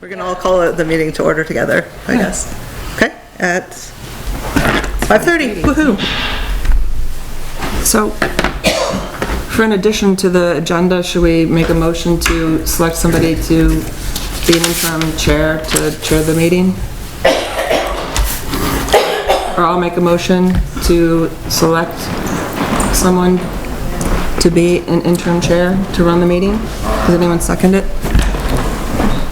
We're gonna all call the meeting to order together, I guess. Okay, at 5:30, woohoo. So, for an addition to the agenda, should we make a motion to select somebody to be an interim chair to chair the meeting? Or I'll make a motion to select someone to be an interim chair to run the meeting. Does anyone second it?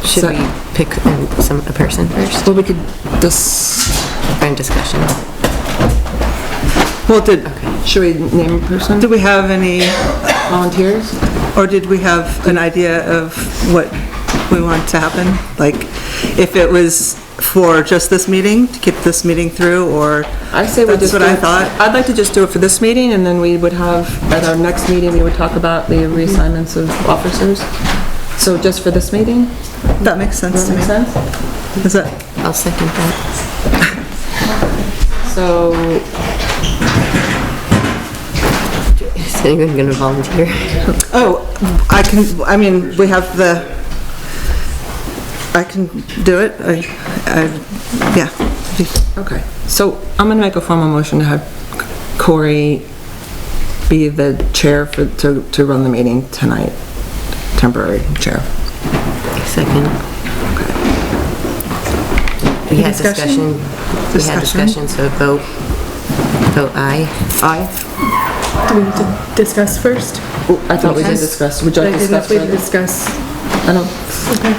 Should we pick a person first? Well, we could Find discussion. Well, should we name a person? did we have any, Volunteers? or did we have an idea of what we want to happen? Like, if it was for just this meeting, to get this meeting through, or? I say we That's just what do I it- thought. I'd like to just do it for this meeting, and then we would have, at our next meeting, we would talk about the reassignments of officers. So just for this meeting? That makes sense Does to that me. make sense? Is that, I'll second that. So, Is anyone gonna volunteer? oh, I can do it, yeah. okay. So I'm gonna make a formal motion to have Corey be the chair to run the meeting tonight. Temporary chair. Second. We had discussion. We had discussion, so vote aye. Aye? Do we need to discuss first? Oh, I thought we did discuss. Would you like to discuss We further? discuss. I don't, Okay.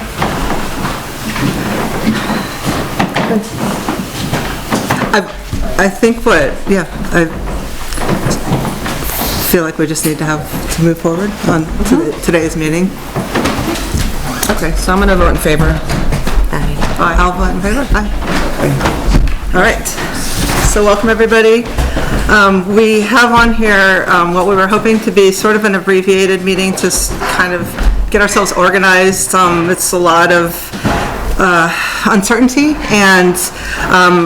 I think I feel like we just need to move forward on today's meeting. okay, so I'm gonna vote in favor. Aye. I'll vote in favor. Aye. All right. So welcome, everybody. We have on here what we were hoping to be sort of an abbreviated meeting to kind of get ourselves organized. It's a lot of uncertainty, and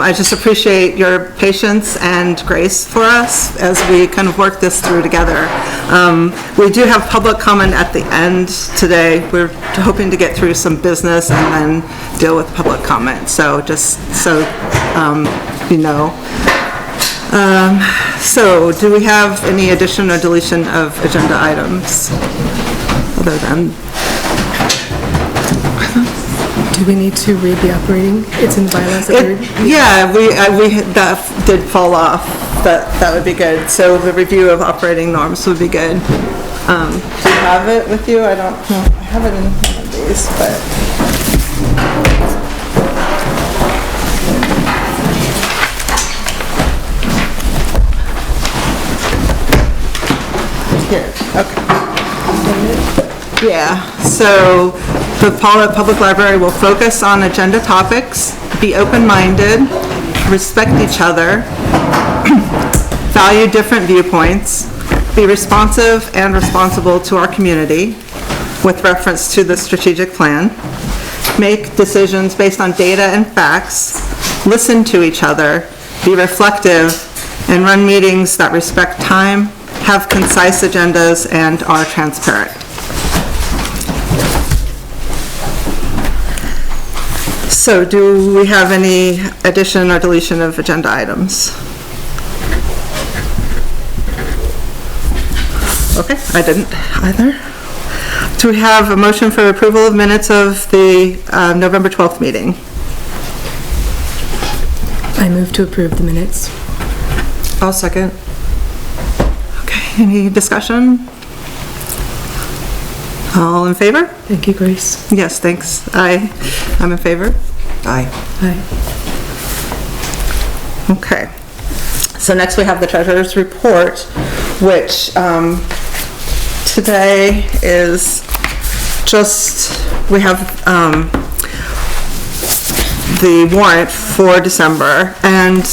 I just appreciate your patience and grace for us as we kind of work this through together. We do have public comment at the end today. We're hoping to get through some business and then deal with public comment, so just so you know. So do we have any addition or deletion of agenda items other than? Do we need to read the operating? It's in the bylaws that we're... Yeah, that did fall off. That would be good. So the review of operating norms would be good. Do you have it with you? I don't know. I have it in one of these, but. Here, okay. Yeah, so the Pawlet Public Library will focus on agenda topics, be open-minded, respect each other, value different viewpoints, be responsive and responsible to our community with reference to the strategic plan, make decisions based on data and facts, listen to each other, be reflective, and run meetings that respect time, have concise agendas, and are transparent. So do we have any addition or deletion of agenda items? Okay, I didn't either. Do we have a motion for approval of minutes of the November 12th meeting? I move to approve the minutes. I'll second. Okay, any discussion? All in favor? Thank you, Grace. Yes, thanks. I'm in favor. Aye. Aye. Okay. So next we have the treasurer's report, which today is just, we have the warrant for December, and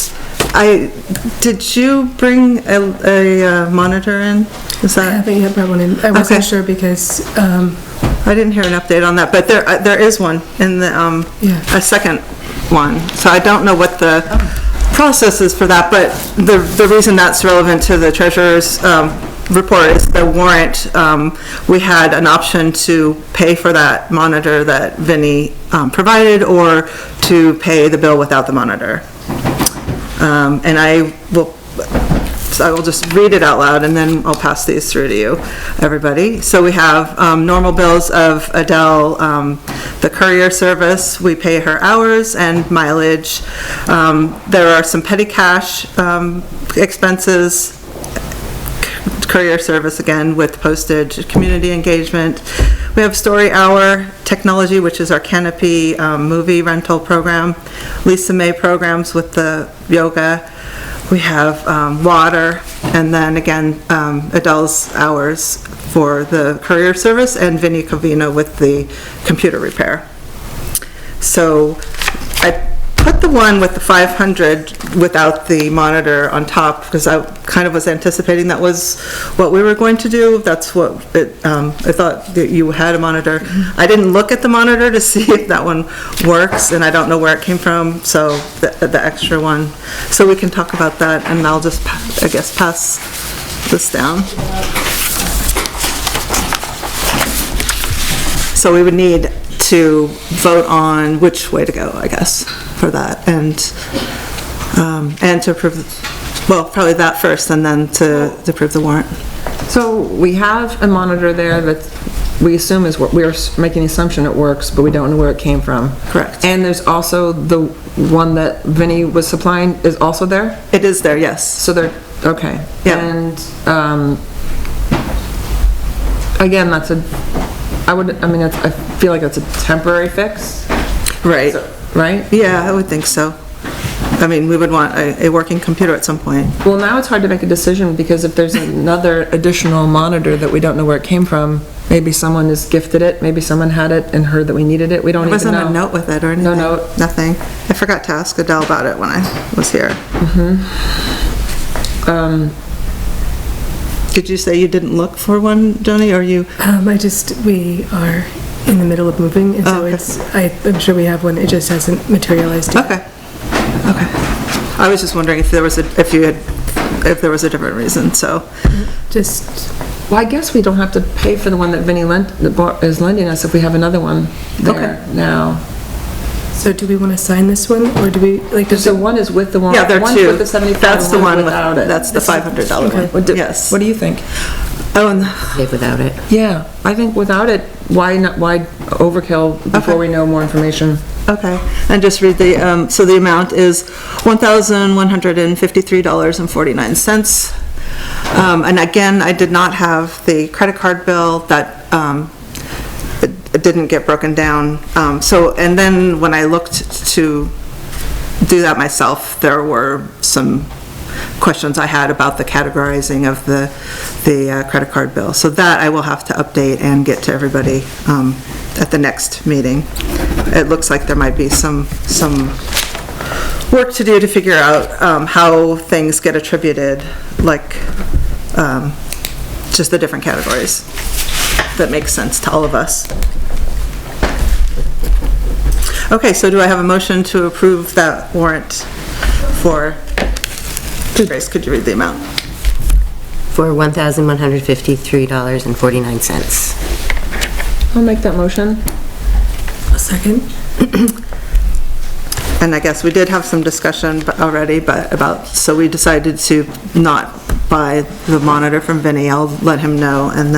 did you bring a monitor in? Is I that? haven't yet brought one in. I wasn't Okay. sure because, I didn't hear an update on that, but there is one in the, Yeah. a second one. So I don't know what the process is for that, but the reason that's relevant to the treasurer's report is the warrant. We had an option to pay for that monitor that Vinnie provided, or to pay the bill without the monitor. And I will just read it out loud, and then I'll pass these through to you, everybody. So we have normal bills of Adele, the courier service, we pay her hours and mileage. There are some petty cash expenses, courier service again with postage, community engagement. We have story hour, technology, which is our Canopy movie rental program, Lisa May programs with the yoga. We have water, and then again, Adele's hours for the courier service, and Vinnie Covino with the computer repair. So I put the one with the 500 without the monitor on top, because I kind of was anticipating that was what we were going to do. That's what I thought that you had a monitor. I didn't look at the monitor to see if that one works, and I don't know where it came from, so the extra one. So we can talk about that, and I'll just, I guess, pass this down. So we would need to vote on which way to go, I guess, for that, and to approve, well, probably that first, and then to approve the warrant. So we have a monitor there that we assume is what, we are making the assumption it works, but we don't know where it came from. Correct. And there's also the one that Vinnie was supplying is also there? It is there, yes. So they're, okay. Yeah. And, again, that's I feel like that's a temporary fix. Right. Right? Yeah, I would think so. I mean, we would want a working computer at some point. Well, now it's hard to make a decision, because if there's another additional monitor that we don't know where it came from, maybe someone has gifted it, maybe someone had it and heard that we needed it, we don't There even know. wasn't a note with it or anything? No note. Nothing. I forgot to ask Adele about it when I was here. Did you say you didn't look for one, Joni, or you? We are in the middle of moving, and so okay. I'm sure we have one, it just hasn't materialized yet. Okay. Okay. I was just wondering if there was a different reason, so. Well, I guess we don't have to pay for the one that Vinnie is lending us if we have another one there now. So do we want to sign this one, or do we, like, does So one is with the warrant. Yeah, there are one's two. with the 75, That's the one without it. That's the $500 okay. one. Yes. What do you think? Oh, and Live without it. Yeah, I think without it, why overkill before Okay. we know more information? okay. And just read the, so the amount is $1,153.49. And again, I did not have the credit card bill that, it didn't get broken down. And then when I looked to do that myself, there were some questions I had about the categorizing of the credit card bill. So that I will have to update and get to everybody at the next meeting. It looks like there might be some work to do to figure out how things get attributed, like just the different categories. That makes sense to all of us. Okay, so do I have a motion to approve that warrant for, Grace, could you read the amount? For $1,153.49. I'll make that motion. a second? And I guess we did have some discussion already, so we decided to not buy the monitor from Vinnie. I'll let him know, and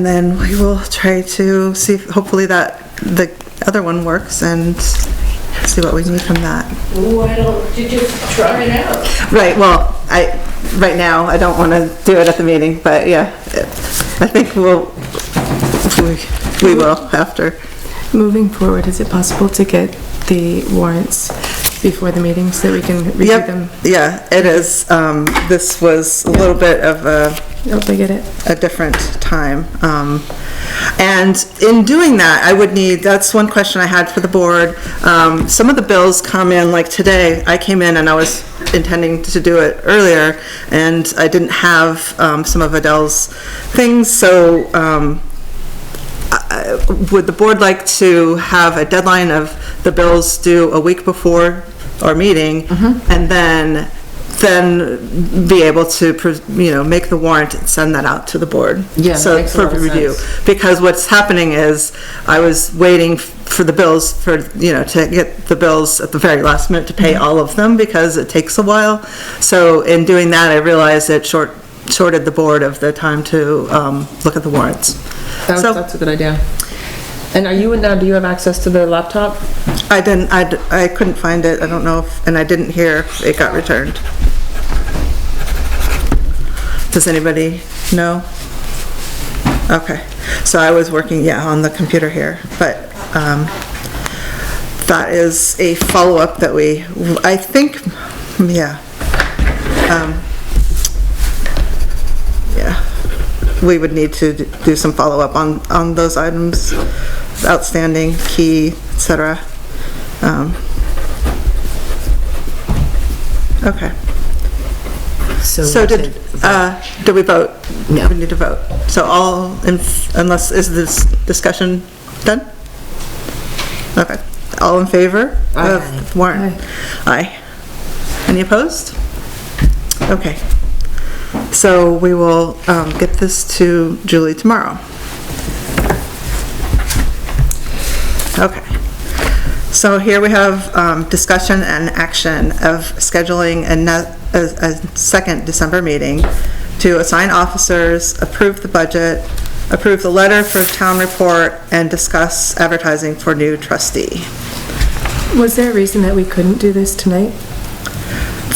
then we will try to see, hopefully that the other one works, and see what we need from that. Why don't you just try it out? Right, well, right now, I don't want to do it at the meeting, but yeah, I think we will after. Moving forward, is it possible to get the warrants before the meeting so that we can review them? Yeah, it is. This was a little bit of I get it. a different time. And in doing that, I would need, that's one question I had for the board. Some of the bills come in, like today, I came in and I was intending to do it earlier, and I didn't have some of Adele's things, so would the board like to have a deadline of the bills due a week before our meeting, and then then be able to, make the warrant and send that out to the board. Yeah, that So makes a for lot of review. sense. Because what's happening is, I was waiting for the bills to get the bills at the very last minute to pay all of them, because it takes a while. So in doing that, I realized it shorted the board of the time to look at the warrants. So That's a good idea. And do you have access to the laptop? I didn't, I couldn't find it, I don't know if, and I didn't hear if it got returned. Does anybody know? Okay, so I was working, on the computer here, but that is a follow-up that I think, we would need to do some follow-up on those items, outstanding, key, etc. Okay. So did we vote? No. We need to vote. So unless, is this discussion done? Okay. All in favor of the warrant? Aye. Any opposed? Okay. So we will get this to Julie tomorrow. Okay. So here we have discussion and action of scheduling a second December meeting to assign officers, approve the budget, approve the letter for town report, and discuss advertising for new trustee. Was there a reason that we couldn't do this tonight?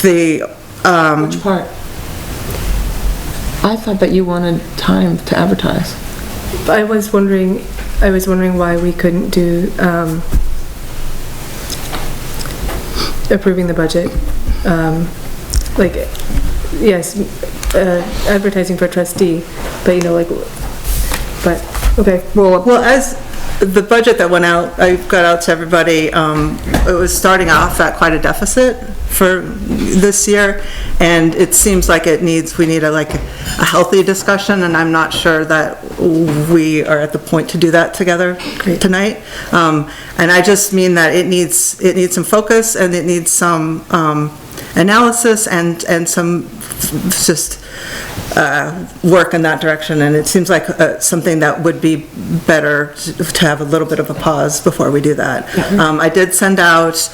Which part? I thought that you wanted time to advertise. I was wondering why we couldn't do approving the budget. Advertising for trustee, but okay. Well, as the budget that went out, I got out to everybody, it was starting off at quite a deficit for this year, and it seems like we need a healthy discussion, and I'm not sure that we are at the point to do that together tonight. And I just mean that it needs some focus, and it needs some analysis and some just work in that direction, and it seems like something that would be better to have a little bit of a pause before we do that. I did send out,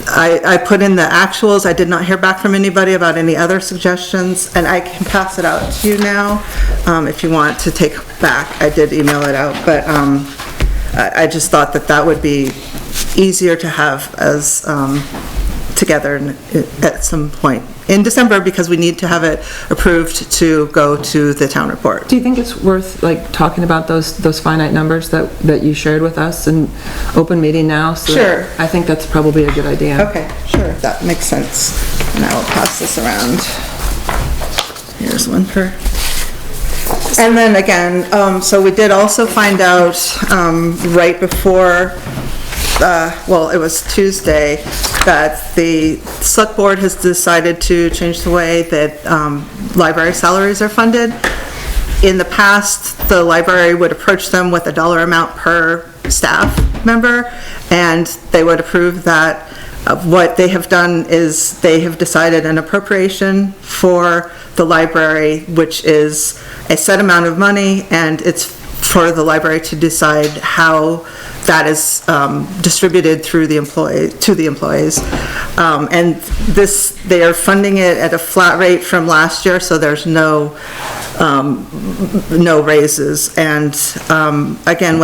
I put in the actuals. I did not hear back from anybody about any other suggestions, and I can pass it out to you now if you want to take back. I did email it out, but I just thought that would be easier to have as together at some point in December, because we need to have it approved to go to the town report. Do you think it's worth talking about those finite numbers that you shared with us in open meeting now? Sure. I think that's probably a good idea. Okay, sure, that makes sense. And I will pass this around. Here's one for... And then again, so we did also find out right before, it was Tuesday, that the select board has decided to change the way that library salaries are funded. In the past, the library would approach them with a dollar amount per staff member, and they would approve that. What they have done is they have decided an appropriation for the library, which is a set amount of money, and it's for the library to decide how that is distributed through the to the employees. And they are funding it at a flat rate from last year, so there's no raises. And again,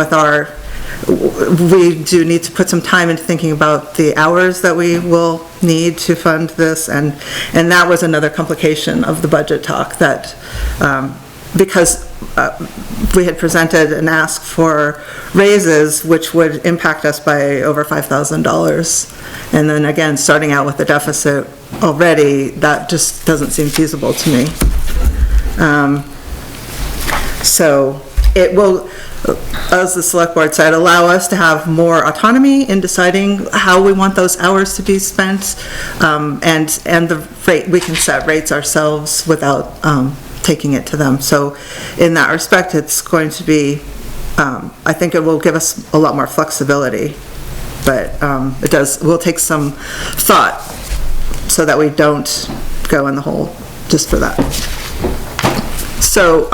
we do need to put some time into thinking about the hours that we will need to fund this, and that was another complication of the budget talk, that because we had presented an ask for raises which would impact us by over $5,000, and then again, starting out with the deficit already, that just doesn't seem feasible to me. So it will, as the select board said, allow us to have more autonomy in deciding how we want those hours to be spent, and the rate, we can set rates ourselves without taking it to them. So in that respect, it's going to be, I think it will give us a lot more flexibility, but we'll take some thought so that we don't go in the hole just for that. So,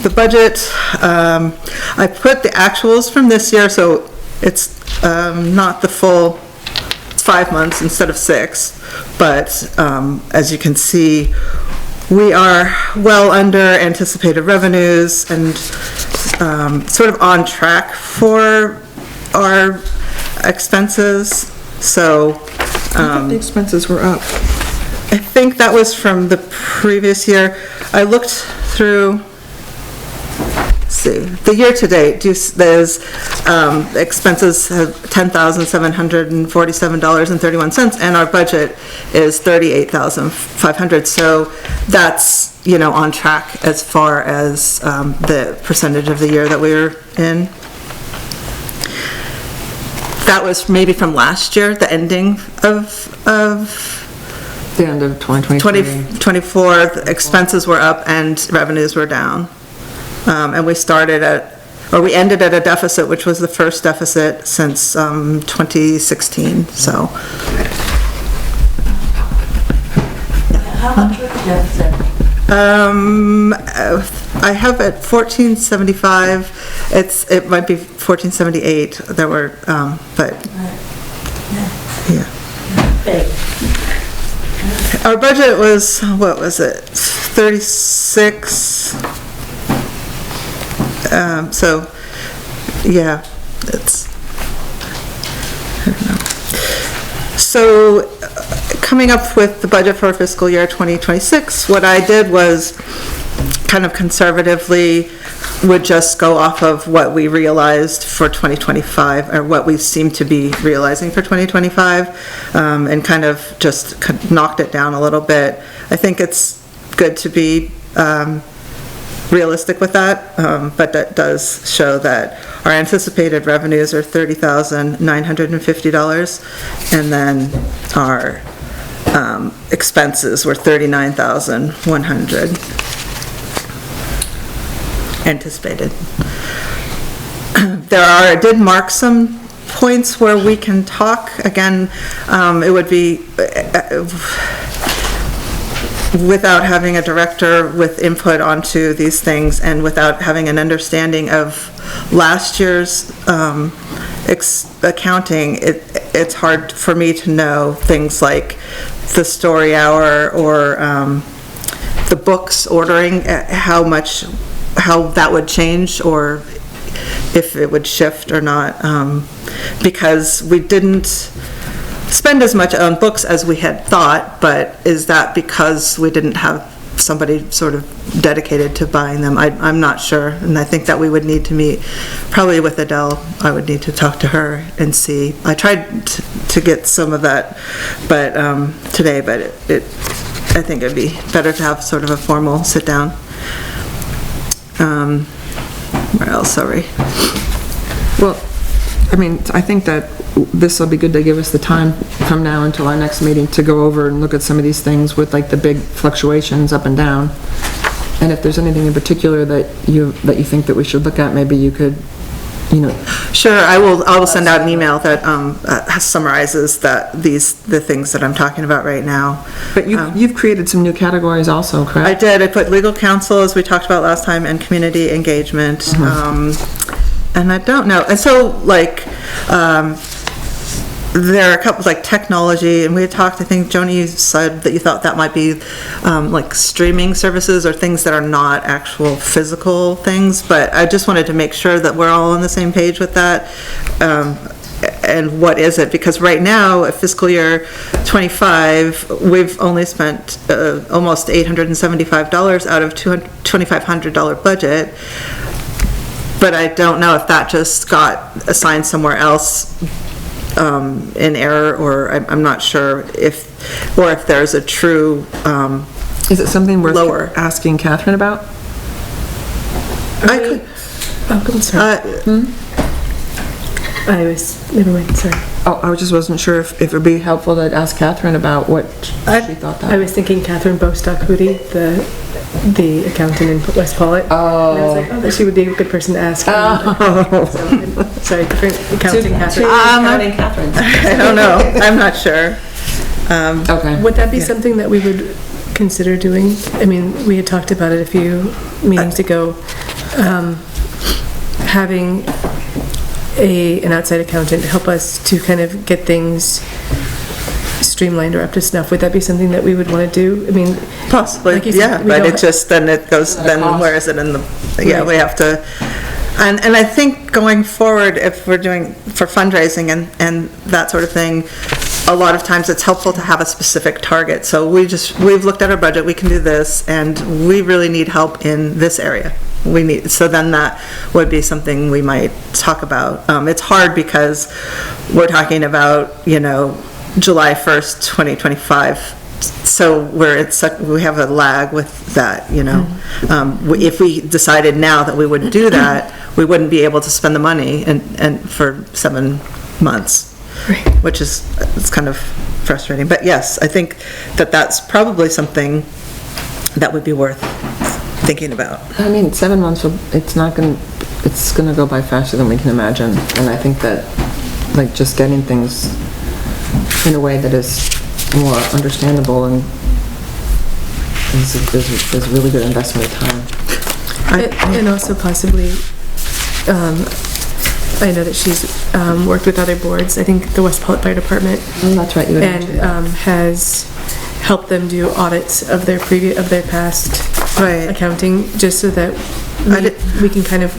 the budget, I put the actuals from this year, so it's not the full, it's 5 months instead of 6, but as you can see, we are well under anticipated revenues and sort of on track for our expenses, so. I thought the expenses were up. I think that was from the previous year. I looked through, let's see, the year-to-date, there's expenses have $10,747.31, and our budget is $38,500, so that's, you know, on track as far as the percentage of the year that we were in. That was maybe from last year, the ending of The end of 2023. 2024, the expenses were up and revenues were down. And we we ended at a deficit, which was the first deficit since 2016, so. How much was the deficit? I have it 1475, it might be 1478, there were, but, yeah. Big. Our budget was, what was it, 36, so, yeah, it's, I don't know. So, coming up with the budget for fiscal year 2026, what I did was kind of conservatively would just go off of what we realized for 2025, or what we seem to be realizing for 2025, and kind of just knocked it down a little bit. I think it's good to be realistic with that, but that does show that our anticipated revenues are $30,950, and then our expenses were $39,100 anticipated. I did mark some points where we can talk. Again, it would be without having a director with input onto these things and without having an understanding of last year's accounting, it's hard for me to know things like the story hour or the books ordering, how that would change, or if it would shift or not, because we didn't spend as much on books as we had thought, but is that because we didn't have somebody sort of dedicated to buying them? I'm not sure, and I think that we would need to meet, probably with Adele. I would need to talk to her and see. I tried to get some of that but today, but I think it'd be better to have sort of a formal sit-down. Where else are we? Well, I mean, I think that this will be good to give us the time from now until our next meeting to go over and look at some of these things with like the big fluctuations up and down. And if there's anything in particular that you think that we should look at, maybe you could, you know. Sure, I will send out an email that summarizes the things that I'm talking about right now. But you've created some new categories also, correct? I did. I put legal counsel, as we talked about last time, and community engagement. And I don't know. And so, like, there are a couple, like technology, and we had talked, I think, Joni, you said that you thought that might be like streaming services or things that are not actual physical things, but I just wanted to make sure that we're all on the same page with that. And what is it? Because right now, at fiscal year 25, we've only spent almost $875 out of $2,500 budget. But I don't know if that just got assigned somewhere else in error, or I'm not sure if there's a true Is it something worth lower. asking Catherine about? I could. Oh, I'm sorry. Never mind, sorry. Oh, I just wasn't sure if it would be helpful to ask Catherine about what she thought that. I was thinking Catherine Bostock-Hootie, the accountant in West Pawlet. Oh. And I was like, that she would be a good person to ask. Sorry, different accounting Catherine. Accounting Catherine. I don't know. I'm not sure. Okay. Would that be something that we would consider doing? I mean, we had talked about it a few meetings ago, having an outside accountant help us to kind of get things streamlined or up to snuff. Would that be something that we would want to do? I mean, Possibly, like you said, yeah, we but don't it just, then it goes, then where is it in the, yeah, Right. we have to, and I think going forward, if we're doing for fundraising and that sort of thing, a lot of times it's helpful to have a specific target. So we've looked at our budget, we can do this, and we really need help in this area. So then that would be something we might talk about. It's hard because we're talking about, July 1st, 2025. So we have a lag with that, If we decided now that we would do that, we wouldn't be able to spend the money and for 7 months. Right. Which is, it's kind of frustrating. But yes, I think that that's probably something that would be worth thinking about. I mean, 7 months, it's gonna go by faster than we can imagine. And I think that, like, just getting things in a way that is more understandable and is really good investment of time. and also possibly, I know that she's worked with other boards, I think the West Pawlet Fire Department, Oh, that's right, you had and mentioned that. has helped them do audits of their past Right. accounting, just so that we can kind of,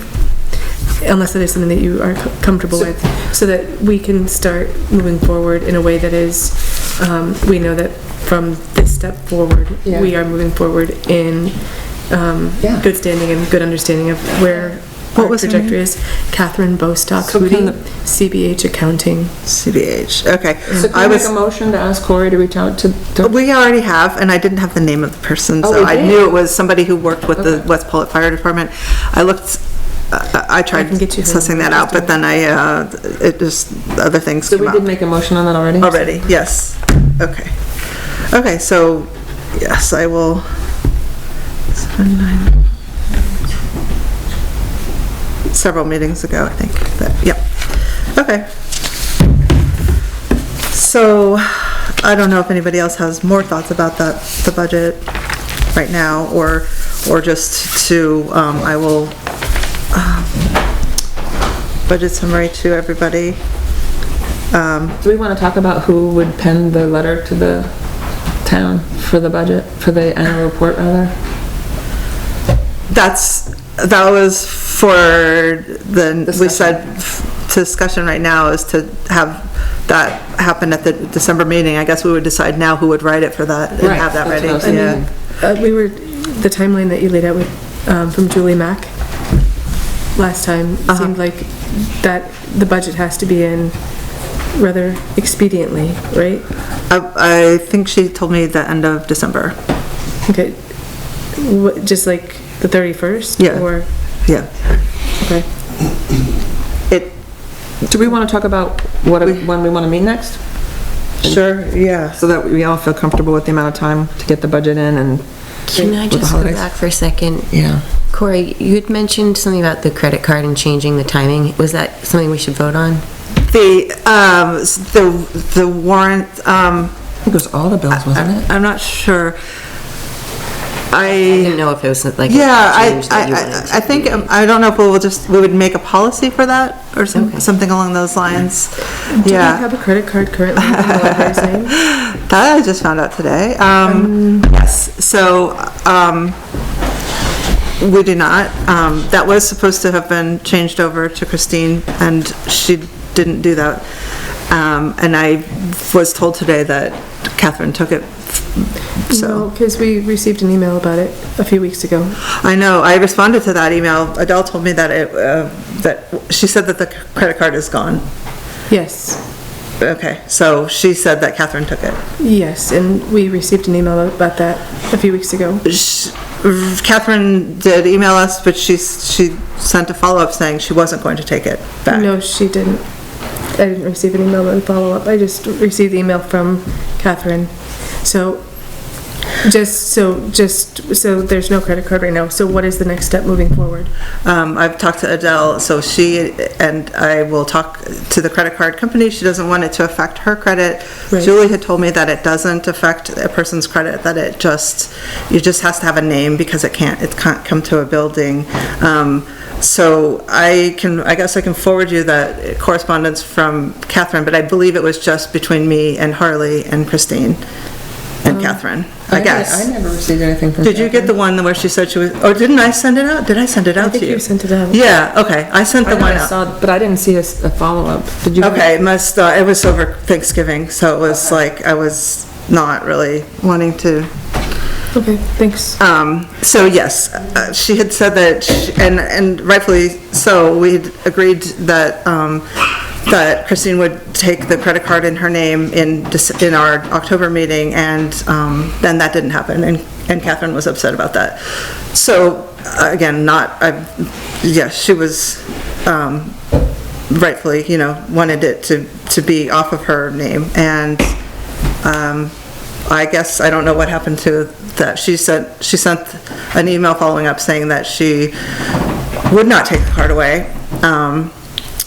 unless that is something that you are comfortable with, so that we can start moving forward in a way that is, we know that from this step forward, Yeah. we are moving forward in Yeah. good standing and good understanding of where What our was her trajectory is. Catherine Bostock, So can Hootie, CBH Accounting. CBH, okay. So can I you make was, a motion to ask Corey to reach out to? we already have, and I didn't have the name of the person, Oh, so we I did? knew it was somebody who worked with the Okay. West Pawlet Fire Department. I looked, I tried can get you her sussing that out, but then it just, other things So came we up. did make a motion on that already? Already, yes. Okay. Okay, so, yes, I will. 7-9. Several meetings ago, I think, but, yep. Okay. So, I don't know if anybody else has more thoughts about the budget right now, or just to, I will, budget summary to everybody. Do we want to talk about who would pen the letter to the town for the budget, for the annual report, rather? That was for we said discussion right now is to have that happen at the December meeting. I guess we would decide now who would write it for that and Right, have that that's ready. what I was Yeah. We were, the timeline that you laid out with, from Julie Mack last time, seemed like that the budget has to be in rather expediently, right? I think she told me the end of December. Okay. Just like the 31st? Yeah. Or, Yeah. okay. Do we want to talk about when we want to meet next? Sure, yeah. So that we all feel comfortable with the amount of time to get the budget in and... Can I with the just go holidays? back for a second? Yeah. Corey, you had mentioned something about the credit card and changing the timing. Was that something we should vote on? The warrant, It was all the bills, wasn't it? I'm not sure. I didn't know if it was like a Yeah, change that you wanted to I think, make. I don't know if we would make a policy for that or Okay. something along those lines. Do we Yeah, have a credit card currently in the library's name? that I just found out today. Yes, so, we do not. That was supposed to have been changed over to Christine, and she didn't do that. And I was told today that Catherine took it, No, so. because we received an email about it a few weeks ago. I know, I responded to that email. Adele told me that that she said that the credit card is gone. Yes, Okay, so she said that Catherine took it. yes, and we received an email about that a few weeks ago. Catherine did email us, but she sent a follow-up saying she wasn't going to take it back. No, she didn't. I didn't receive an email and follow-up. I just received the email from Catherine. So Just so there's no credit card right now, so what is the next step moving forward? I've talked to Adele, so she and I will talk to the credit card company. She doesn't want it to affect her credit. Right. Julie had told me that it doesn't affect a person's credit, that it just has to have a name because it can't come to a building. So I guess I can forward you that correspondence from Catherine, but I believe it was just between me and Harley and Christine and Catherine, I guess. I never received anything from Did you get the one where she said she was, or didn't I send it out? Did I send it out to you? I think you sent it out. Yeah, okay, I sent the one I out. saw, but I didn't see a follow-up. Did you? Okay, it was over Thanksgiving, so it was like, I was not really wanting to. Okay, thanks. So yes, she had said that, and rightfully so, we had agreed that, that Christine would take the credit card in her name in our October meeting, and then that didn't happen, and Catherine was upset about that. So, again, she was rightfully, wanted it to be off of her name, and I guess I don't know what happened to that. She sent an email following up saying that she would not take the card away.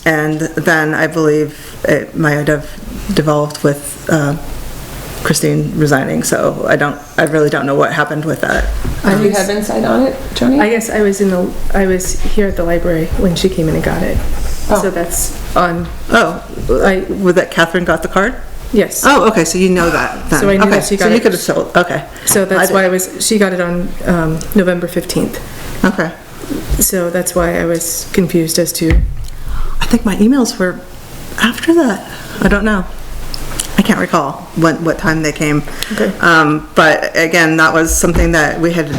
And then I believe it might have devolved with Christine resigning, so I really don't know what happened with that. Do you have insight on it, Joni? I guess I was here at the library when she came in and got it. Oh. So that's on, Was that Catherine got the card? yes. Oh, okay, so you know that then. So I knew Okay, that she got So you it. could have sold, okay. So that's why she got it on November 15th. Okay. So that's why I was confused as to, I think my emails were after that. I don't know. I can't recall what time they came. Okay. But again, that was something that we had,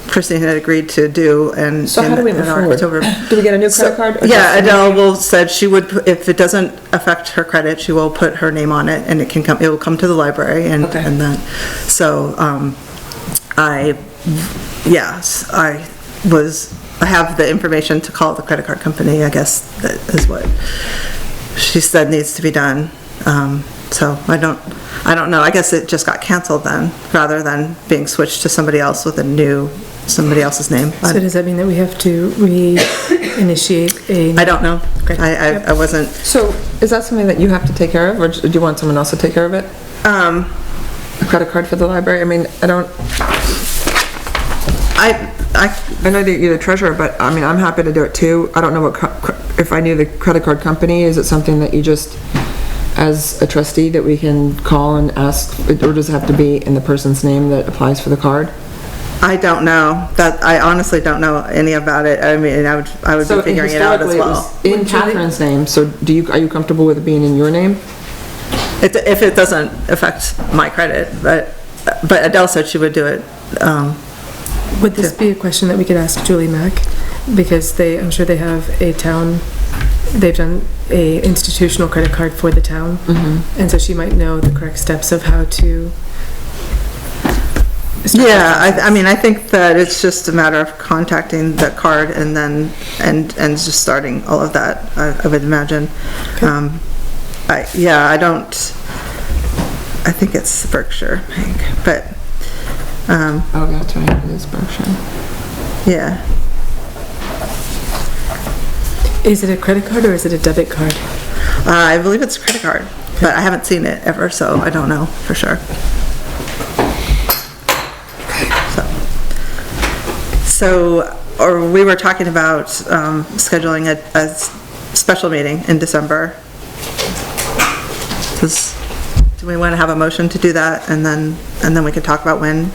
Christine had agreed to do, and So how do we move in our forward? October. Do we get a new credit card? or Yeah, just- Adele said she would, if it doesn't affect her credit, she will put her name on it, and it will come to the library, and Okay. then, so, I have the information to call the credit card company, I guess, that is what she said needs to be done. So I don't know, I guess it just got canceled then, rather than being switched to somebody else with somebody else's name. so does that mean that we have to reinitiate a? I don't know. Okay. I wasn't. So is that something that you have to take care of, or do you want someone else to take care of it? A credit card for the library? I mean, I know that you're the treasurer, but I mean, I'm happy to do it too. I don't know if I knew the credit card company, is it something that you just, as a trustee, that we can call and ask, or does it have to be in the person's name that applies for the card? I don't know. I honestly don't know any about it. I mean, I would be figuring it out as historically, well. was in Catherine's name, so are you comfortable with it being in your name? If it doesn't affect my credit, but Adele said she would do it. Would this be a question that we could ask Julie Mack? Because I'm sure they have they've done a institutional credit card for the town. Mm-hmm. And so she might know the correct steps of how to. Yeah, I mean, I think that it's just a matter of contacting the card and then, and just starting all of that, I would imagine. I think it's Berkshire Bank, but, Oh, that's right, it is Berkshire. yeah. Is it a credit card or is it a debit card? I believe it's a credit card, but I haven't seen it ever, so I don't know for sure. Or we were talking about scheduling a special meeting in December. Do we want to have a motion to do that, and then we can talk about when?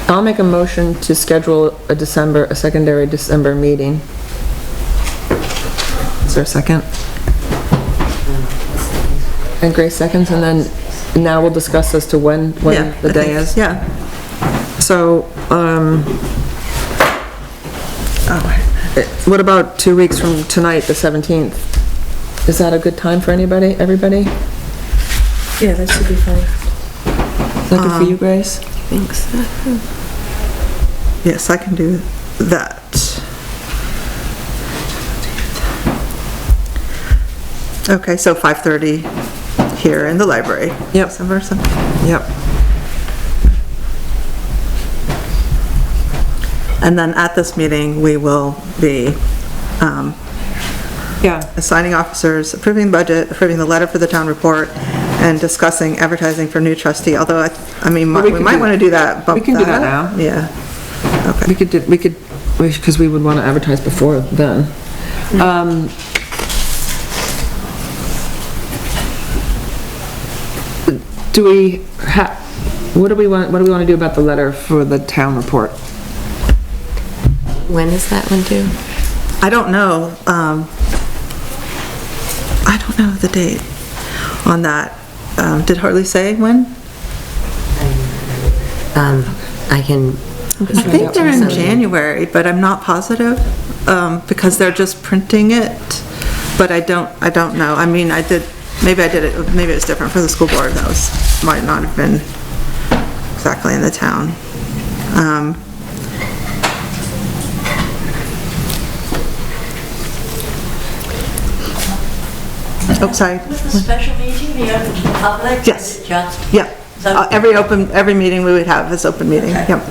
I'll make a motion to schedule a secondary December meeting. Is there a second? And Grace seconds, and then now we'll discuss as to when the day is. Yeah. So, what about 2 weeks from tonight, the 17th? Is that a good time for everybody? Yeah, that should be fine. Is that good for you, Grace? Thanks. Yes, I can do that. Okay, so 5:30 here in the library. Yep. December 17th. Yep. And then at this meeting, we will be Yeah. assigning officers, approving the budget, approving the letter for the town report, and discussing advertising for new trustee, although I mean, Well, we we could might do- want to do that, bump we can do that up. now. Yeah. We could, because we would want to advertise before then. Do we what do we want to do about the letter for the town report? When is that one due? I don't know, I don't know the date on that. Did Harley say when? I can. I think they're in January, but I'm not positive, because they're just printing it, but I don't know. I mean, maybe it was different for the school board, might not have been exactly in the town. Oh, sorry. With the special meeting, the open to the public? Yes. Just? Yeah, every meeting we would have is open meeting, yep.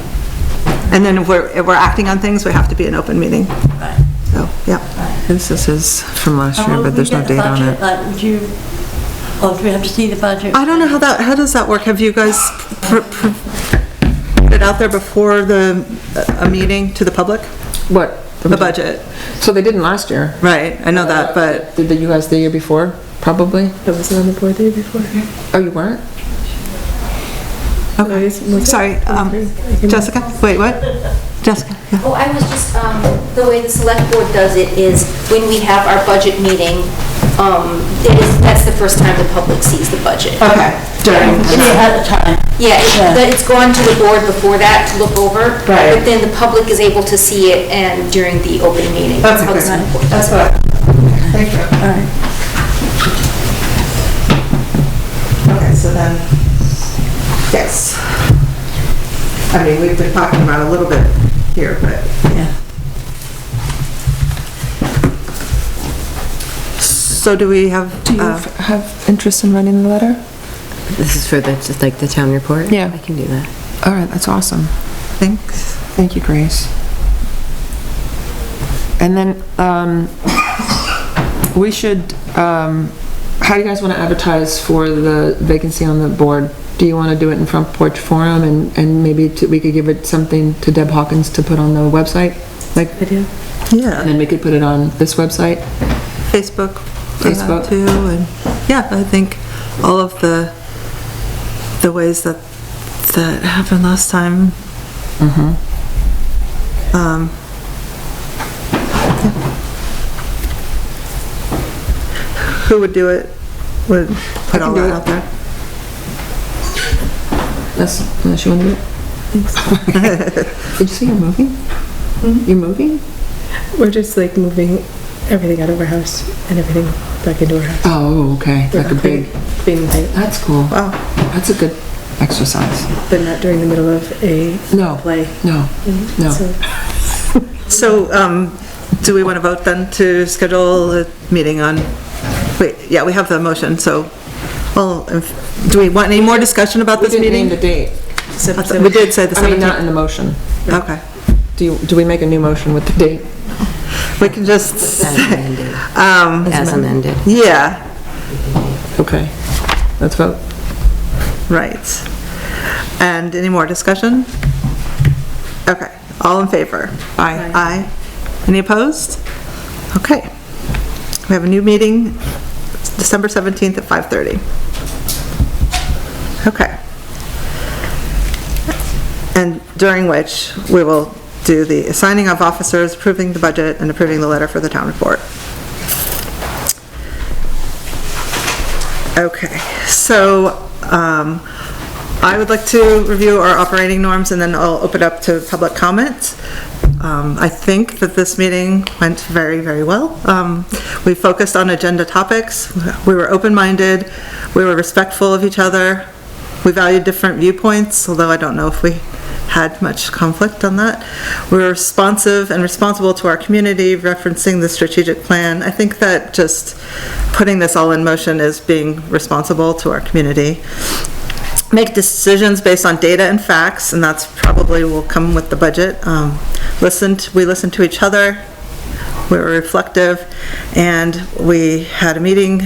And then if we're acting on things, we have to be an open meeting, Right. so, yeah. This is from last How year, will but we there's no get the date on budget? it. Like, would you, or do we have to see the budget? I don't know how does that work? Have you guys put it out there before a meeting to the public? What? The budget, So they didn't last year. right, I know that, but, Did you guys the year before? Probably? I wasn't on the board the year before. Oh, you weren't? okay, sorry, Jessica, wait, what? Jessica, yeah. Oh, I was just, the way the select board does it is when we have our budget meeting, that's the first time the public sees the budget. Okay, It's at the time. Yeah, it's gone to the board before that to look over. Right. But then the public is able to see it and during the open meeting. That's how the select board does it. Thank you. All right. Okay, so then, yes. I mean, we've been talking about it a little bit here, but, Yeah. so do we have? Do you have interest in writing the letter? This is for just like the town report? Yeah. I can do that. All right, that's awesome. Thanks. Thank you, Grace. And then, we should, how do you guys want to advertise for the vacancy on the board? Do you want to do it in Front Porch Forum and maybe we could give it something to Deb Hawkins to put on the website? Like, Video? and Yeah, then we could put it on this website? Facebook. Facebook. Too, and, yeah, I think all of the ways that happened last time. Who would do it? Would put all do that it. out there? Unless you want to do it? Did you say you're moving? You're moving? We're just like moving everything out of our house and everything back into our house. Oh, okay, like a big, Cleaning thing, that's cool. Wow. That's a good exercise. but not during the middle of a No, play. no, no. So, So, do we want to vote then to schedule a meeting on, wait, yeah, we have the motion, so, well, do we want any more discussion about We this didn't name meeting? the date. We did say the I mean, not 17th. in the motion. Okay. Do we make a new motion with the date? We can just, As amended. As amended. yeah, Okay, let's vote. right. And any more discussion? Okay, all in favor? Aye. Aye. Any opposed? Okay. We have a new meeting, December 17th at 5:30. Okay. And during which we will do the assigning of officers, approving the budget, and approving the letter for the town report. Okay, so, I would like to review our operating norms and then I'll open up to public comment. I think that this meeting went very, very well. We focused on agenda topics. We were open-minded. We were respectful of each other. We valued different viewpoints, although I don't know if we had much conflict on that. We're responsive and responsible to our community, referencing the strategic plan. I think that just putting this all in motion is being responsible to our community. Make decisions based on data and facts, and that's probably will come with the budget. We listened to each other, we were reflective, and we had a meeting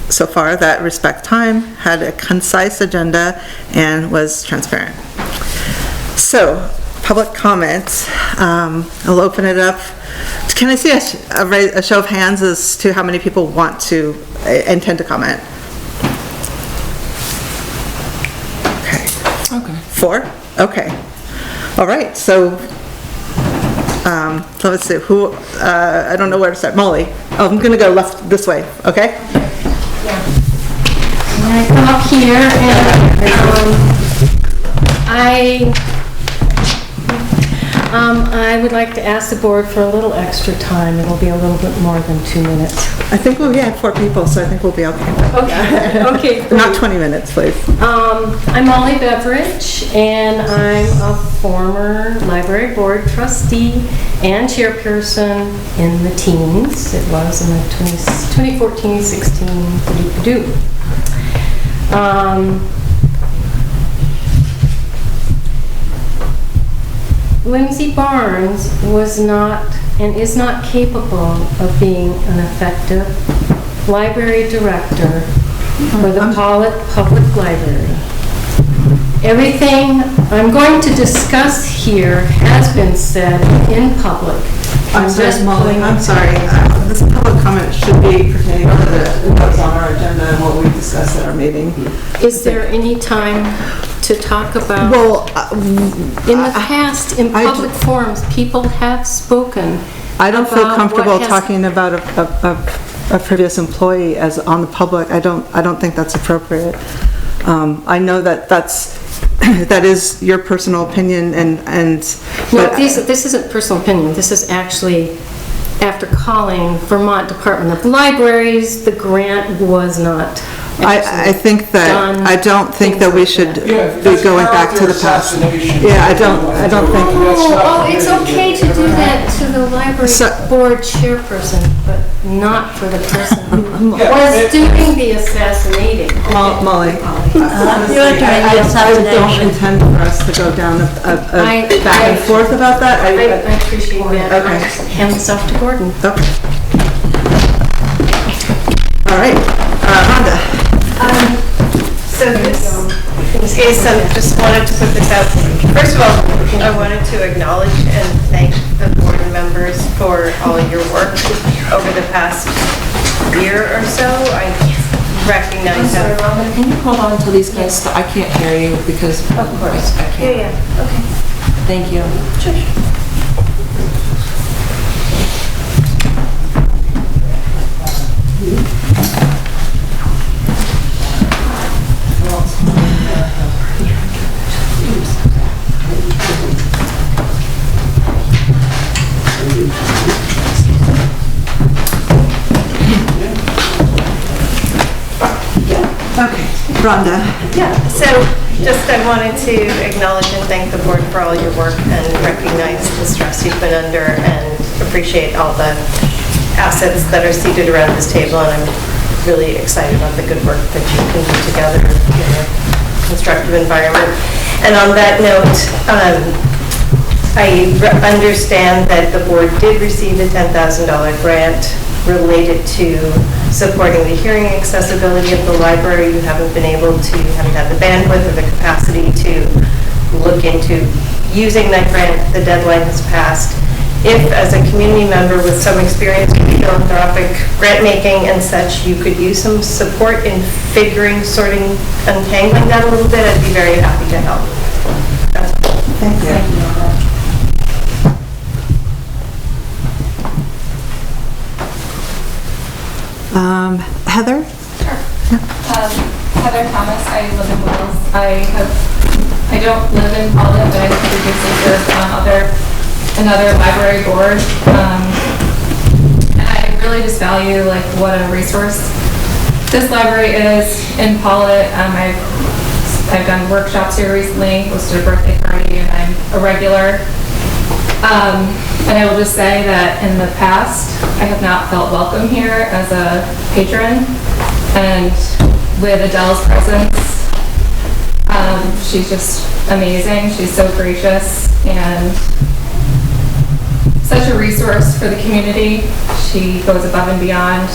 so far that respect time, had a concise agenda, and was transparent. So, public comments. I'll open it up. Can I see a show of hands as to how many people want to, intend to comment? Okay. 4? Okay. All right, so let's see, who, I don't know where to start. Molly. Oh, I'm gonna go left this way, okay? I come up here and I would like to ask the board for a little extra time. It'll be a little bit more than 2 minutes. I think we had 4 people, so I think we'll be okay. Okay. Not 20 minutes, please. I'm Molly Beveridge, and I'm a former library board trustee and chairperson in the teens. It was in the 2014-16 Lindsay Barnes was not and is not capable of being an effective library director for the Pawlet Public Library. Everything I'm going to discuss here has been said in public. I'm sorry, Molly, I'm sorry. This public comment should be pertaining to what's on our agenda and what we discussed at our meeting. Is there any time to talk about? Well, in the past, in public forums, people have spoken. I don't feel about comfortable what has- talking about a previous employee as on the public. I don't think that's appropriate. I know that is your personal opinion and. Well, this isn't personal opinion. This is actually after calling Vermont Department of Libraries, the grant was not. I think that, done, I don't think that we should Yeah, be that's going back to the past. assassination. Yeah, I don't think. Oh, it's okay to do that to the library So- board chairperson, but not for the person who Yeah, was doing the assassinating. Molly, You're trying to I don't assassination. intend for us to go down a back and forth about that. I appreciate that. Okay. I'll hand this off to Gordon. Okay. All right, Rhonda. So this is, just wanted to put this out. First of all, I wanted to acknowledge and thank the board members for all your work over the past year or so. I recognize that. Can you hold on until these guys, I can't hear you because. Of course. I can't. Yeah, okay. Thank you. Okay, Rhonda. Yeah, so just I wanted to acknowledge and thank the board for all your work and recognize the stress you've been under and appreciate all the assets that are seated around this table, and I'm really excited about the good work that you can do together in a constructive environment. And on that note, I understand that the board did receive a $10,000 grant related to supporting the hearing accessibility of the library. You haven't been able to, you haven't had the bandwidth or the capacity to look into using that grant. The deadline has passed. If, as a community member with some experience with philanthropic grant making and such, you could use some support in figuring, sorting, untangling that a little bit, I'd be very happy to help. Thank you. Heather? Heather Thomas, I live in Wales. I don't live in Pawlet, but I previously served on another library board. And I really just value what a resource this library is in Pawlet. I've done workshops here recently, hosted a birthday party, and I'm a regular. And I will just say that in the past, I have not felt welcome here as a patron. And with Adele's presence, she's just amazing. She's so gracious and such a resource for the community. She goes above and beyond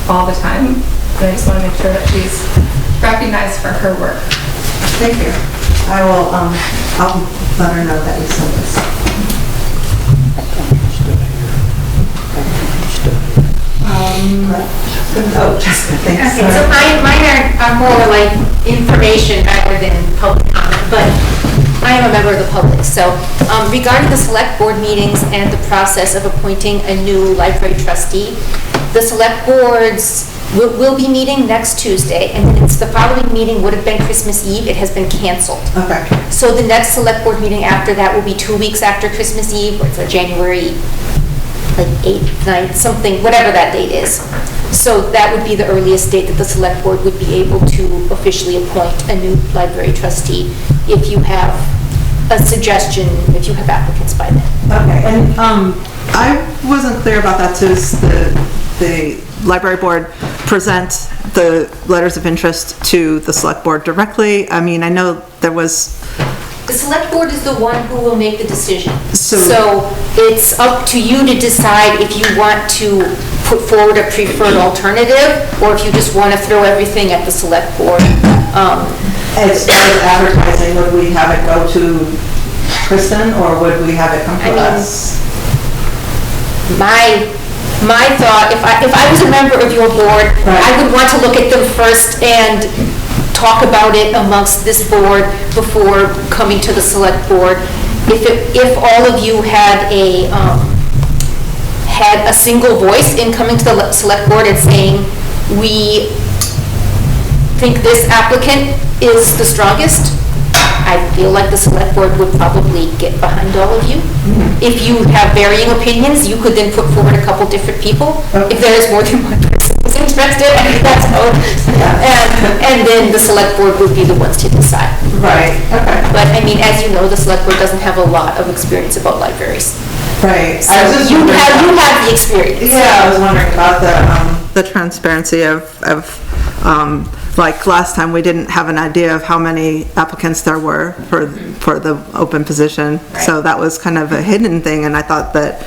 all the time. And I just want to make sure that she's recognized for her work. Thank you. I'll let her know that you sent this. Jessica, thanks. Okay, so mine are more like information rather than public comment, but I am a member of the public. So regarding the select board meetings and the process of appointing a new library trustee, the select boards will be meeting next Tuesday, and then the following meeting would have been Christmas Eve. It has been canceled. Okay. So the next select board meeting after that will be 2 weeks after Christmas Eve, or it's January like 8th, 9th, something, whatever that date is. So that would be the earliest date that the select board would be able to officially appoint a new library trustee if you have a suggestion, if you have applicants by then. Okay, and I wasn't clear about that. So does the library board present the letters of interest to the select board directly? I mean, I know there was... The select board is the one who will make the decision. So it's up to you to decide if you want to put forward a preferred alternative, or if you just want to throw everything at the select board. As advertising, would we have it go to Kristen, or would we have it come to us? My thought, if I was a member of your board, right, I would want to look at them first and talk about it amongst this board before coming to the select board. If all of you had a single voice in coming to the select board and saying, we think this applicant is the strongest, I feel like the select board would probably get behind all of you. If you have varying opinions, you could then put forward a couple different people. If there is more than one person who's interested, I think that's all. And then the select board would be the ones to decide. Right, okay. But I mean, as you know, the select board doesn't have a lot of experience about libraries. Right. So you have the experience. Yeah, I was wondering about the transparency of like last time we didn't have an idea of how many applicants there were for the open position. Right. So that was kind of a hidden thing, and I thought that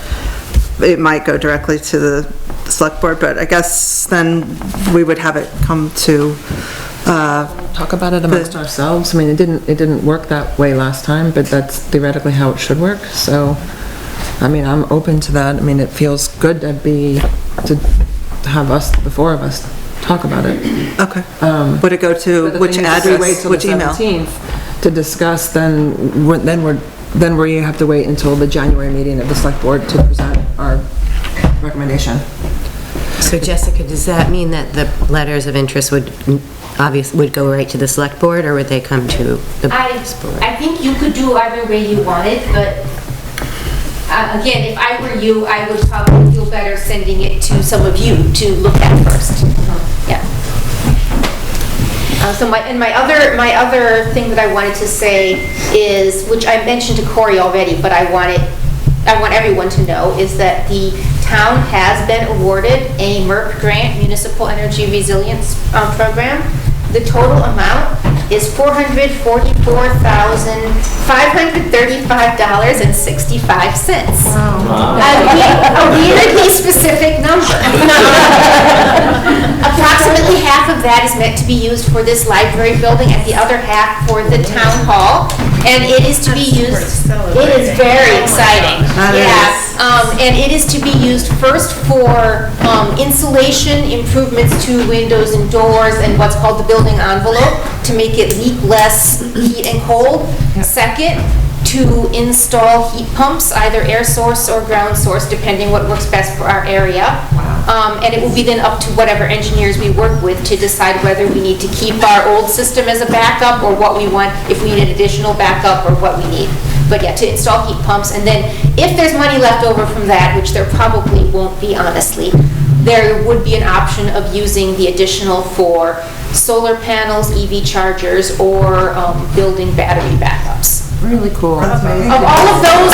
it might go directly to the select board, but I guess then we would have it come to talk about it amongst ourselves. I mean, it didn't work that way last time, but that's theoretically how it should work. So I mean, I'm open to that. I mean, it feels good to have the four of us talk about it. Okay. Would it go to which address, which email? To discuss, then we have to wait until the January meeting of the select board to present our recommendation. So Jessica, does that mean that the letters of interest would go right to the select board, or would they come to the board? I think you could do either way you wanted, but again, if I were you, I would probably feel better sending it to some of you to look at first. Yeah. So my other thing that I wanted to say is, which I mentioned to Corey already, but I want everyone to know, is that the town has been awarded a MERP grant, Municipal Energy Resilience Program. The total amount is $444,535.65. Wow. A weirdly specific number. Approximately half of that is meant to be used for this library building, and the other half for the town hall. And it is to be used. It is very exciting. And it is to be used first for insulation improvements to windows and doors and what's called the building envelope to make it leak less heat and cold. Yep. Second, to install heat pumps, either air source or ground source, depending what works best for our area. Wow. And it will be then up to whatever engineers we work with to decide whether we need to keep our old system as a backup or what we want, if we need an additional backup or what we need. But yeah, to install heat pumps. And then if there's money left over from that, which there probably won't be, honestly, there would be an option of using the additional for solar panels, EV chargers, or building battery backups. Really cool. Of all of those,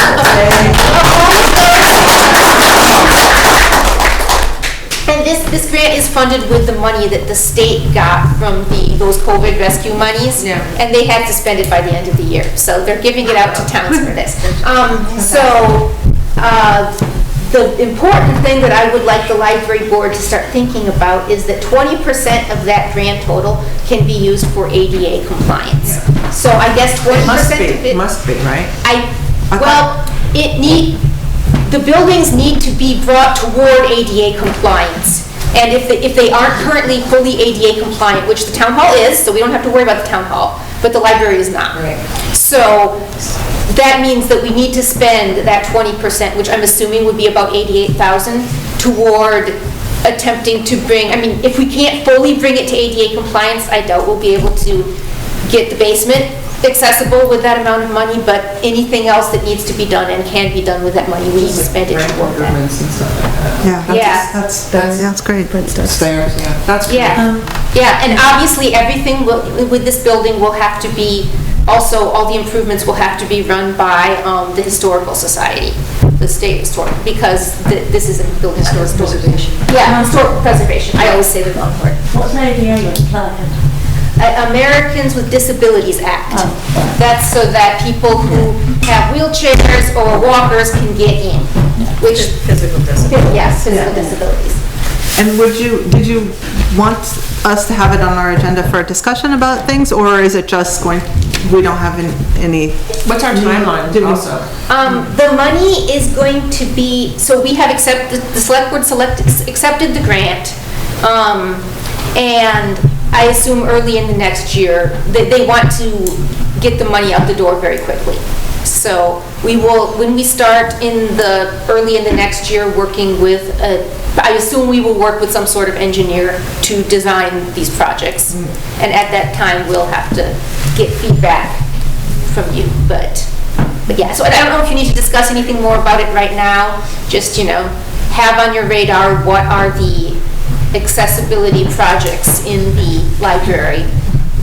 and this grant is funded with the money that the state got from those COVID rescue monies. Yeah. And they had to spend it by the end of the year, so they're giving it out to towns for this. The important thing that I would like the library board to start thinking about is that 20% of that grant total can be used for ADA compliance. So I guess 20% of it. Must be, right? The buildings need to be brought toward ADA compliance. And if they aren't currently fully ADA compliant, which the town hall is, so we don't have to worry about the town hall, but the library is not. Right. So that means that we need to spend that 20%, which I'm assuming would be about $88,000, toward attempting to bring, I mean, if we can't fully bring it to ADA compliance, I doubt we'll be able to get the basement accessible with that amount of money, but anything else that needs to be done and can be done with that money, we need to spend it toward that. That's great. Stairs, yeah. That's great. Yeah, and obviously everything with this building will have to be, also all the improvements will have to be run by the Historical Society, the state historic, because this is a building. Historic preservation. Yeah, historic preservation. I always say the wrong word. What's ADA compliant? Americans with Disabilities Act. That's so that people who have wheelchairs or walkers can get in, which Physical disability. yes, physical disabilities. And did you want us to have it on our agenda for a discussion about things, or is it just we don't have any? What's our timeline also? The money is going to be, so we have accepted, the select board accepted the grant, and I assume early in the next year, they want to get the money out the door very quickly. So we will, when we start early in the next year working with, I assume we will work with some sort of engineer to design these projects. And at that time, we'll have to get feedback from you, but yeah. So I don't know if you need to discuss anything more about it right now. Just, have on your radar what are the accessibility projects in the library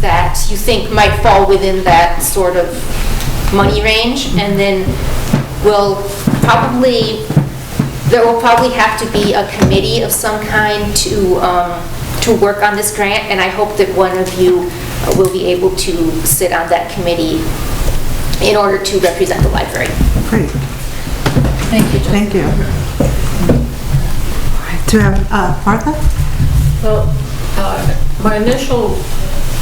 that you think might fall within that sort of money range, and then there will probably have to be a committee of some kind to work on this grant, and I hope that one of you will be able to sit on that committee in order to represent the library. Great. Thank you. Thank you. Do we have, Martha? Well, my initial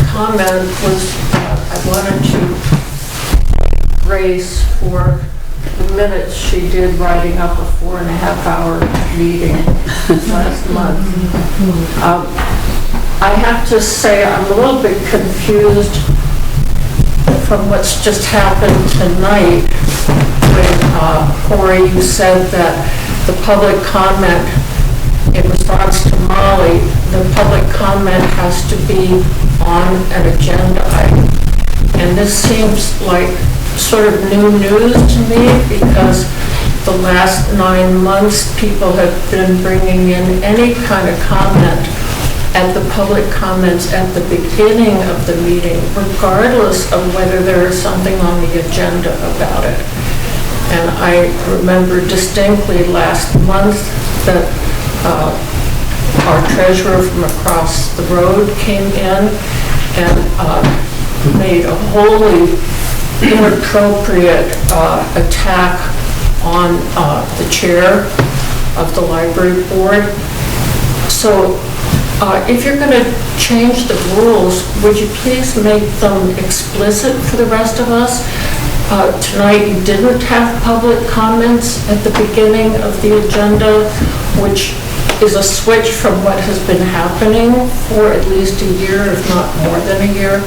comment was I wanted to raise for the minutes she did writing up a 4.5-hour meeting last month. I have to say I'm a little bit confused from what's just happened tonight when Corey, you said that the public comment in response to Molly, the public comment has to be on an agenda item. And this seems like sort of new news to me, because the last 9 months people have been bringing in any kind of comment at the public comments at the beginning of the meeting, regardless of whether there is something on the agenda about it. And I remember distinctly last month that our treasurer from across the road came in and made a wholly inappropriate attack on the chair of the library board. So if you're going to change the rules, would you please make them explicit for the rest of us? Tonight you didn't have public comments at the beginning of the agenda, which is a switch from what has been happening for at least a year, if not more than a year.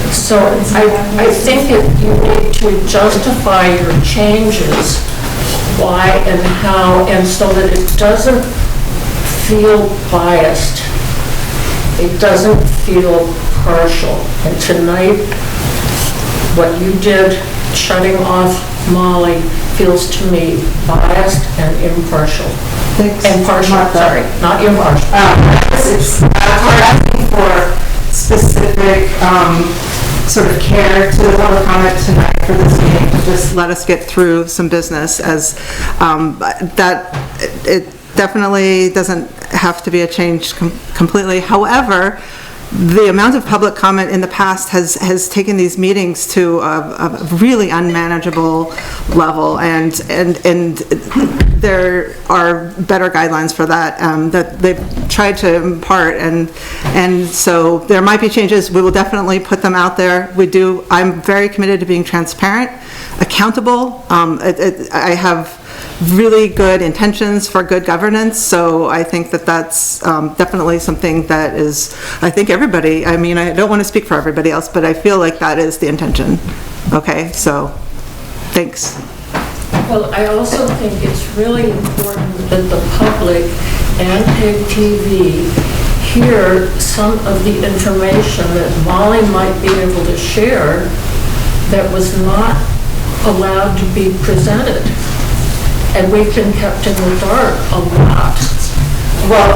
So I think you need to justify your changes, why and how, and so that it doesn't feel biased. It doesn't feel partial. And tonight, what you did, shutting off Molly, feels to me biased and impartial. Thanks. And partial, sorry, not impartial. We're asking for specific sort of care to the public comment tonight for this meeting, to just let us get through some business, as it definitely doesn't have to be a change completely. However, the amount of public comment in the past has taken these meetings to a really unmanageable level, and there are better guidelines for that that they've tried to impart, and so there might be changes. We will definitely put them out there. I'm very committed to being transparent, accountable. I have really good intentions for good governance, so I think that that's definitely something that is, I think everybody, I mean, I don't want to speak for everybody else, but I feel like that is the intention. Okay, so, thanks. Well, I also think it's really important that the public and PEG TV hear some of the information that Molly might be able to share that was not allowed to be presented. And we've been kept in the dark a lot. Well,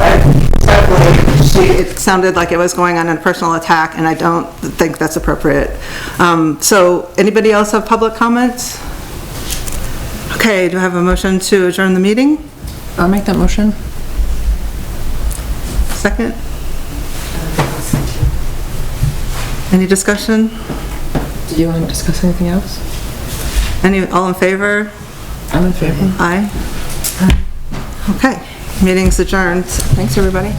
it sounded like it was going on a personal attack, and I don't think that's appropriate. So, anybody else have public comments? Okay, do I have a motion to adjourn the meeting? I'll make that motion. Second? Any discussion? Do you want to discuss anything else? All in favor? I'm in favor. Aye. Okay, meeting's adjourned. Thanks, everybody.